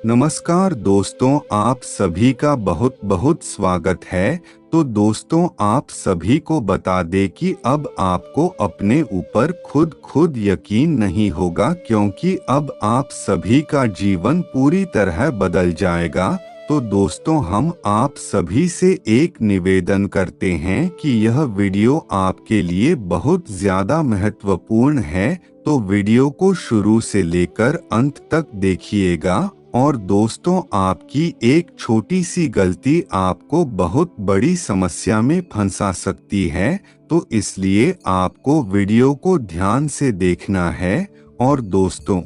नमस्कार दोस्तों, आप सभी का बहुत बहुत स्वागत है। तो दोस्तों, आप सभी को बता दें कि अब आपको अपने ऊपर खुद यकीन नहीं होगा, क्योंकि अब आप सभी का जीवन पूरी तरह बदल जाएगा। तो दोस्तों, हम आप सभी से एक निवेदन करते हैं कि यह वीडियो आपके लिए बहुत ज़्यादा महत्वपूर्ण है, तो वीडियो को शुरू से लेकर अंत तक देखिएगा। और दोस्तों, आपकी एक छोटी सी गलती आपको बहुत बड़ी समस्या में फंसा सकती है, तो इसलिए आपको वीडियो को ध्यान से देखना है। और दोस्तों,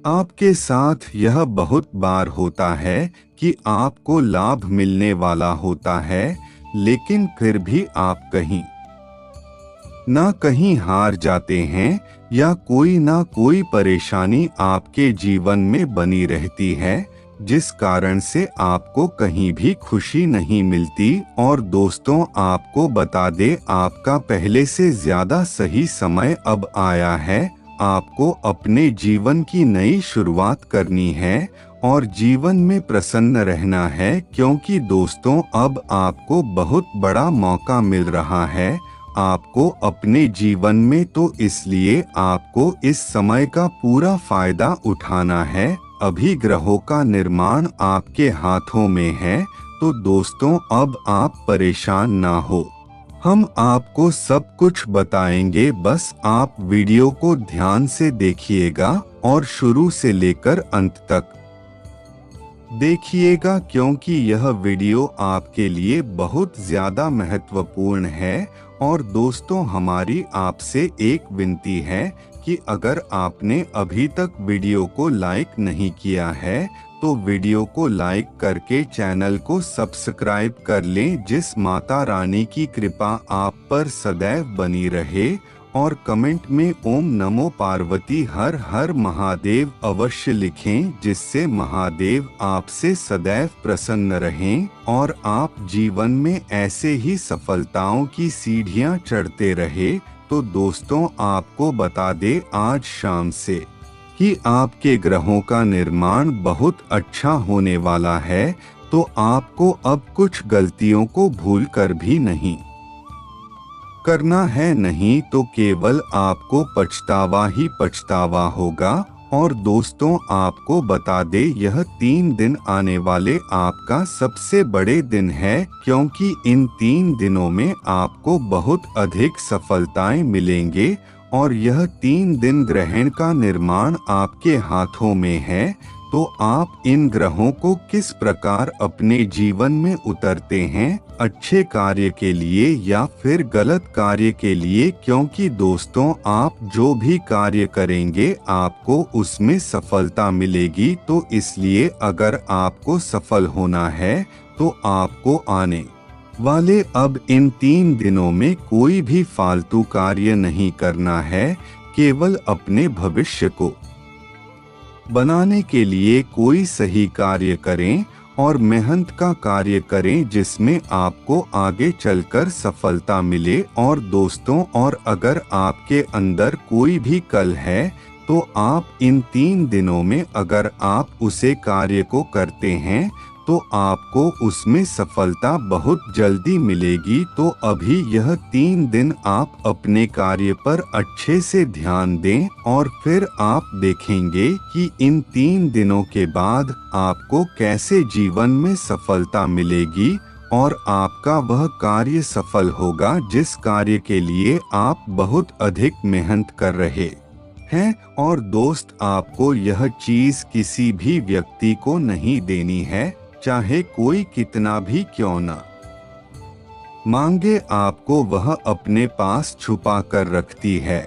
आपके साथ यह बहुत बार होता है कि आपको लाभ मिलने वाला होता है, लेकिन फिर भी आप कहीं ना कहीं हार जाते हैं, या कोई ना कोई परेशानी आपके जीवन में बनी रहती है, जिस कारण से आपको कहीं भी खुशी नहीं मिलती। और दोस्तों, आपको बता दे, आपका पहले से ज्यादा सही समय अब आया है। आपको अपने जीवन की नई शुरुआत करनी है और जीवन में प्रसन्न रहना है, क्योंकि दोस्तों, अब आपको बहुत बड़ा मौका मिल रहा है आपको अपने जीवन में। तो इसलिए आपको इस समय का पूरा फायदा उठाना है। अभी ग्रहों का निर्माण आपके हाथों में है, तो दोस्तों, अब आप परेशान ना हो। हम आपको सब कुछ बताएंगे, बस आप वीडियो को ध्यान से देखिएगा और शुरू से लेकर अंत तक देखिएगा, क्योंकि यह वीडियो आपके लिए बहुत ज़्यादा महत्वपूर्ण है। और दोस्तों, हमारी आपसे एक विनती है कि अगर आपने अभी तक वीडियो को लाइक नहीं किया है, तो वीडियो को लाइक करके चैनल को सब्सक्राइब कर लें, जिस माता रानी की कृपा आप पर सदैव बनी रहे। और कमेंट में ओम नमो पार्वती हर हर महादेव अवश्य लिखें, जिससे महादेव आपसे सदैव प्रसन्न रहें और आप जीवन में ऐसे ही सफलताओं की सीढ़ियां चढ़ते रहे। तो दोस्तों, आपको बता दे, आज शाम से ही आपके ग्रहों का निर्माण बहुत अच्छा होने वाला है, तो आपको अब कुछ गलतियों को भूल कर भी नहीं करना है, नहीं तो केवल आपको पछतावा ही पछतावा होगा। और दोस्तों, आपको बता दे, यह 3 दिन आने वाले आपका सबसे बड़े दिन है, क्योंकि इन 3 दिनों में आपको बहुत अधिक सफलताएं मिलेंगे। और यह 3 दिन ग्रहण का निर्माण आपके हाथों में है, तो आप इन ग्रहों को किस प्रकार अपने जीवन में उतरते हैं, अच्छे कार्य के लिए या फिर गलत कार्य के लिए, क्योंकि दोस्तों, आप जो भी कार्य करेंगे आपको उसमें सफलता मिलेगी। तो इसलिए अगर आपको सफल होना है, तो आपको आने वाले अब इन 3 दिनों में कोई भी फालतू कार्य नहीं करना है, केवल अपने भविष्य को बनाने के लिए कोई सही कार्य करें और मेहनत का कार्य करें, जिसमें आपको आगे चलकर सफलता मिले। और दोस्तों, और अगर आपके अंदर कोई भी कल है, तो आप इन 3 दिनों में अगर आप उसे कार्य को करते हैं, तो आपको उसमें सफलता बहुत जल्दी मिलेगी। तो अभी यह 3 दिन आप अपने कार्य पर अच्छे से ध्यान दें, और फिर आप देखेंगे कि इन 3 दिनों के बाद आपको कैसे जीवन में सफलता मिलेगी और आपका वह कार्य सफल होगा जिस कार्य के लिए आप बहुत अधिक मेहनत कर रहे हैं। और दोस्त, आपको यह चीज किसी भी व्यक्ति को नहीं देनी है, चाहे कोई कितना भी क्यों न मांगे, आपको वह अपने पास छुपा कर रखती है,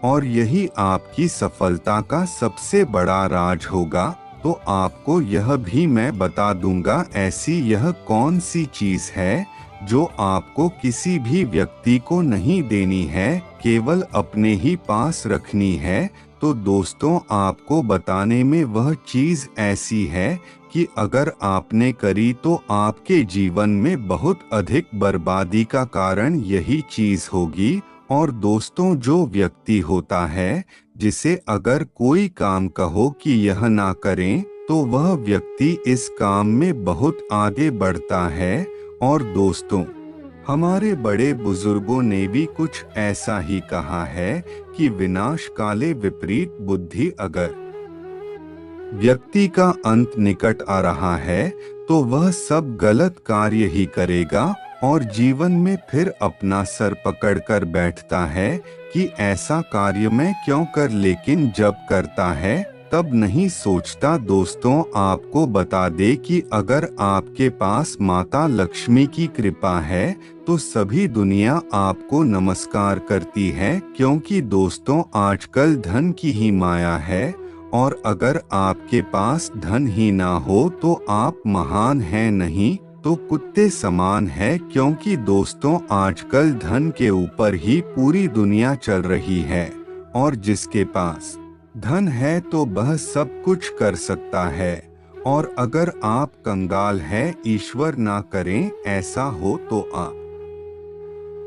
और यही आपकी सफलता का सबसे बड़ा राज होगा। तो आपको यह भी मैं बता दूंगा, ऐसी यह कौन सी चीज है जो आपको किसी भी व्यक्ति को नहीं देनी है, केवल अपने ही पास रखनी है। तो दोस्तों, आपको बताने में वह चीज ऐसी है कि अगर आपने करी तो आपके जीवन में बहुत अधिक बर्बादी का कारण यही चीज होगी। और दोस्तों, जो व्यक्ति होता है जिसे अगर कोई काम कहो कि यह ना करें, तो वह व्यक्ति इस काम में बहुत आगे बढ़ता है। और दोस्तों, हमारे बड़े बुजुर्गों ने भी कुछ ऐसा ही कहा है कि विनाश काले विपरीत बुद्धि। अगर व्यक्ति का अंत निकट आ रहा है तो वह सब गलत कार्य ही करेगा और जीवन में फिर अपना सर पकड़कर बैठता है कि ऐसा कार्य मैं क्यों कर, लेकिन जब करता है तब नहीं सोचता। दोस्तों, आपको बता दे कि अगर आपके पास माता लक्ष्मी की कृपा है तो सभी दुनिया आपको नमस्कार करती है, क्योंकि दोस्तों आजकल धन की ही माया है। और अगर आपके पास धन ही ना हो तो आप महान हैं, नहीं तो कुत्ते समान है, क्योंकि दोस्तों आजकल धन के ऊपर ही पूरी दुनिया चल रही है। और जिसके पास धन है तो वह सब कुछ कर सकता है। और अगर आप कंगाल हैं, ईश्वर ना करें ऐसा हो, तो आप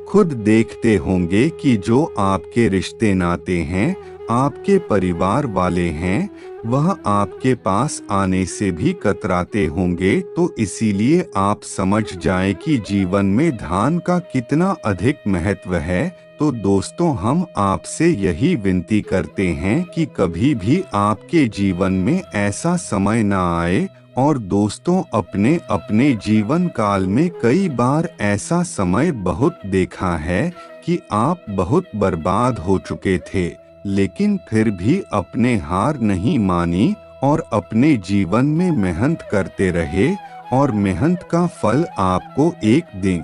खुद देखते होंगे कि जो आपके रिश्ते नाते हैं, आपके परिवार वाले हैं, वह आपके पास आने से भी कतराते होंगे। तो इसीलिए आप समझ जाएं कि जीवन में दान का कितना अधिक महत्व है। तो दोस्तों, हम आपसे यही विनती करते हैं कि कभी भी आपके जीवन में ऐसा समय ना आए। और दोस्तों, अपने अपने जीवन काल में कई बार ऐसा समय बहुत देखा है कि आप बहुत बर्बाद हो चुके थे, लेकिन फिर भी अपने हार नहीं मानी और अपने जीवन में मेहनत करते रहे। और मेहनत का फल आपको एक दिन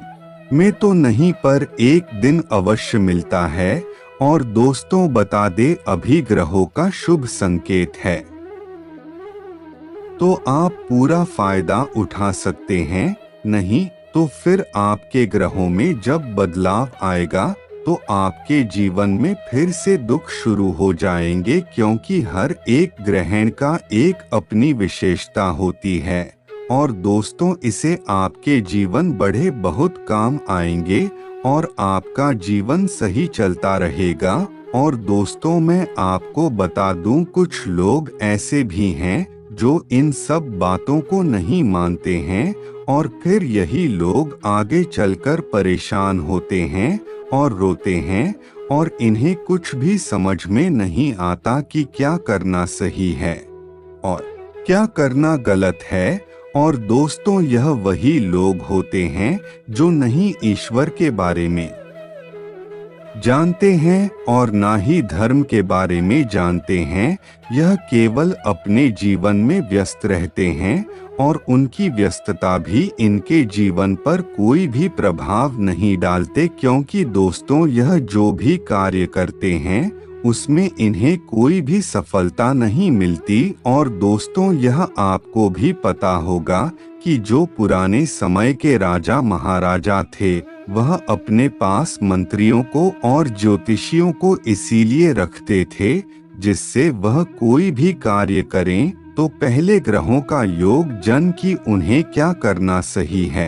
में तो नहीं पर एक दिन अवश्य मिलता है। और दोस्तों, बता दे, अभी ग्रहों का शुभ संकेत है तो आप पूरा फायदा उठा सकते हैं, नहीं तो फिर आपके ग्रहों में जब बदलाव आएगा तो आपके जीवन में फिर से दुख शुरू हो जाएंगे, क्योंकि हर एक ग्रहण का एक अपनी विशेषता होती है। और दोस्तों, इसे आपके जीवन बढ़े बहुत काम आएंगे और आपका जीवन सही चलता रहेगा। और दोस्तों, मैं आपको बता दूं, कुछ लोग ऐसे भी हैं जो इन सब बातों को नहीं मानते हैं और फिर यही लोग आगे चलकर परेशान होते हैं और रोते हैं और इन्हें कुछ भी समझ में नहीं आता कि क्या करना सही है और क्या करना गलत है। और दोस्तों, यह वही लोग होते हैं जो नहीं ईश्वर के बारे में जानते हैं और ना ही धर्म के बारे में जानते हैं। यह केवल अपने जीवन में व्यस्त रहते हैं और उनकी व्यस्तता भी इनके जीवन पर कोई भी प्रभाव नहीं डालते, क्योंकि दोस्तों, यह जो भी कार्य करते हैं उसमें इन्हें कोई भी सफलता नहीं मिलती। और दोस्तों, यह आपको भी पता होगा कि जो पुराने समय के राजा महाराजा थे, वह अपने पास मंत्रियों को और ज्योतिषियों को इसीलिए रखते थे जिससे वह कोई भी कार्य करें तो पहले ग्रहों का योग जन कि उन्हें क्या करना सही है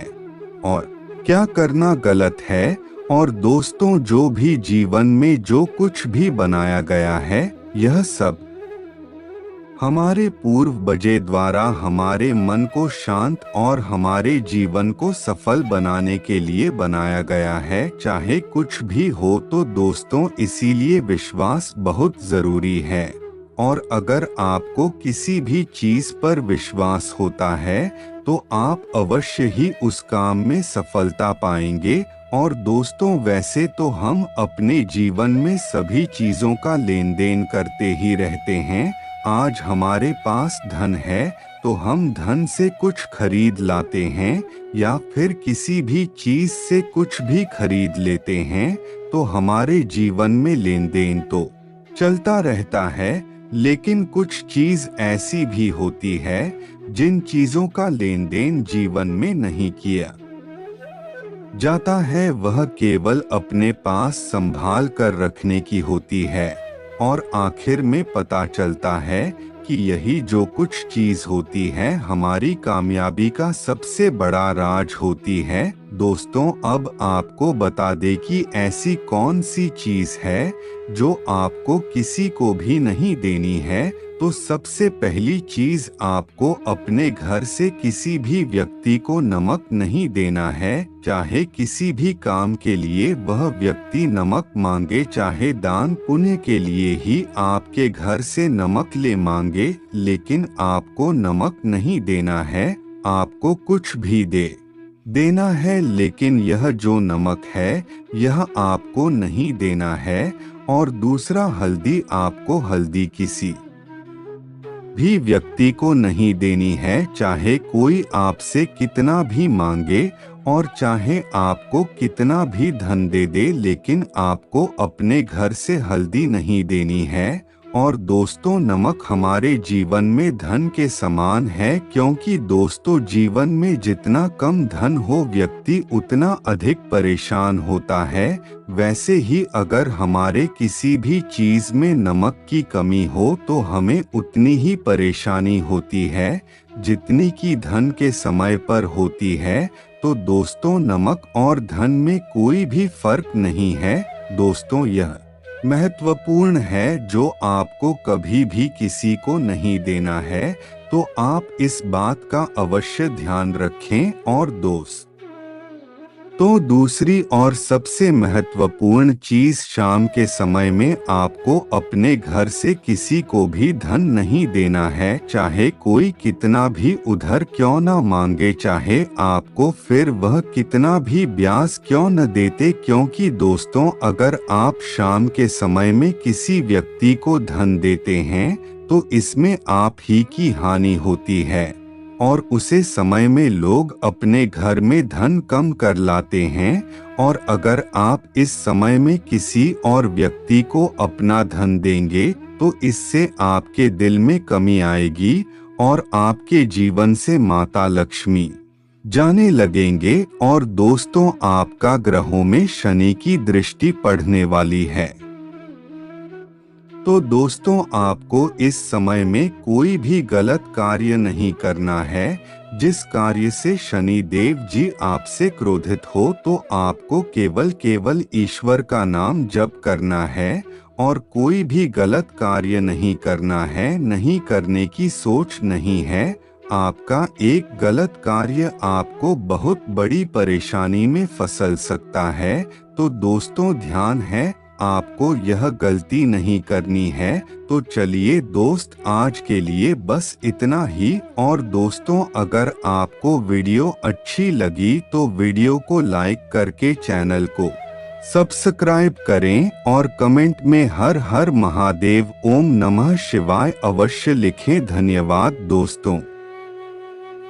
और क्या करना गलत है। और दोस्तों, जो भी जीवन में जो कुछ भी बनाया गया है, यह सब हमारे पूर्वजों द्वारा हमारे मन को शांत और हमारे जीवन को सफल बनाने के लिए बनाया गया है, चाहे कुछ भी हो। तो दोस्तों, इसीलिए विश्वास बहुत जरूरी है। और अगर आपको किसी भी चीज पर विश्वास होता है तो आप अवश्य ही उस काम में सफलता पाएंगे। और दोस्तों, वैसे तो हम अपने जीवन में सभी चीजों का लेन देन करते ही रहते हैं। आज हमारे पास धन है तो हम धन से कुछ खरीद लाते हैं या फिर किसी भी चीज से कुछ भी खरीद लेते हैं, तो हमारे जीवन में लेन देन तो चलता रहता है। लेकिन कुछ चीज ऐसी भी होती है जिन चीजों का लेन देन जीवन में नहीं किया जाता है, वह केवल अपने पास संभाल कर रखने की होती है। और आखिर में पता चलता है कि यही जो कुछ चीज होती है हमारी कामयाबी का सबसे बड़ा राज होती है। दोस्तों, अब आपको बता दे कि ऐसी कौन सी चीज है जो आपको किसी को भी नहीं देनी है, तो सबसे पहली चीज आपको अपने घर से किसी भी व्यक्ति को नमक नहीं देना है। चाहे किसी भी काम के लिए वह व्यक्ति नमक मांगे, चाहे दान पुण्य के लिए ही आपके घर से नमक ले मांगे, लेकिन आपको नमक नहीं देना है। आपको कुछ भी देना है, लेकिन यह जो नमक है यह आपको नहीं देना है। और दूसरा, हल्दी, आपको हल्दी किसी भी व्यक्ति को नहीं देनी है, चाहे कोई आपसे कितना भी मांगे और चाहे आपको कितना भी धन दे दे, लेकिन आपको अपने घर से हल्दी नहीं देनी है। और दोस्तों, नमक हमारे जीवन में धन के समान है, क्योंकि दोस्तों जीवन में जितना कम धन हो व्यक्ति उतना अधिक परेशान होता है। वैसे ही अगर हमारे किसी भी चीज में नमक की कमी हो तो हमें उतनी ही परेशानी होती है जितनी की धन के समय पर होती है। तो दोस्तों, नमक और धन में कोई भी फर्क नहीं है। दोस्तों, यह महत्वपूर्ण है जो आपको कभी भी किसी को नहीं देना है, तो आप इस बात का अवश्य ध्यान रखें। और तो दूसरी और सबसे महत्वपूर्ण चीज, शाम के समय में आपको अपने घर से किसी को भी धन नहीं देना है, चाहे कोई कितना भी उधार क्यों न मांगे, चाहे आपको फिर वह कितना भी ब्याज क्यों न देते। क्योंकि दोस्तों, अगर आप शाम के समय में किसी व्यक्ति को धन देते हैं तो इसमें आप ही की हानि होती है और उसे समय में लोग अपने घर में धन कम कर लाते हैं। और अगर आप इस समय में किसी और व्यक्ति को अपना धन देंगे तो इससे आपके दिल में कमी आएगी और आपके जीवन से माता लक्ष्मी जाने लगेंगे। और दोस्तों, आपका ग्रहों में शनि की दृष्टि पड़ने वाली है। तो दोस्तों, आपको इस समय में कोई भी गलत कार्य नहीं करना है। जिस कार्य से शनि देव जी आपसे क्रोधित हो तो आपको केवल ईश्वर का नाम जप करना है और कोई भी गलत कार्य नहीं करना है, नहीं करने की सोच नहीं है। आपका एक गलत कार्य आपको बहुत बड़ी परेशानी में फंसा सकता है। तो दोस्तों, ध्यान है, आपको यह गलती नहीं करनी है। तो चलिए दोस्त, आज के लिए बस इतना ही। और दोस्तों, अगर आपको वीडियो अच्छी लगी तो वीडियो को लाइक करके चैनल को सब्सक्राइब करें और कमेंट में हर हर महादेव, ओम नमः शिवाय अवश्य लिखें। धन्यवाद दोस्तों।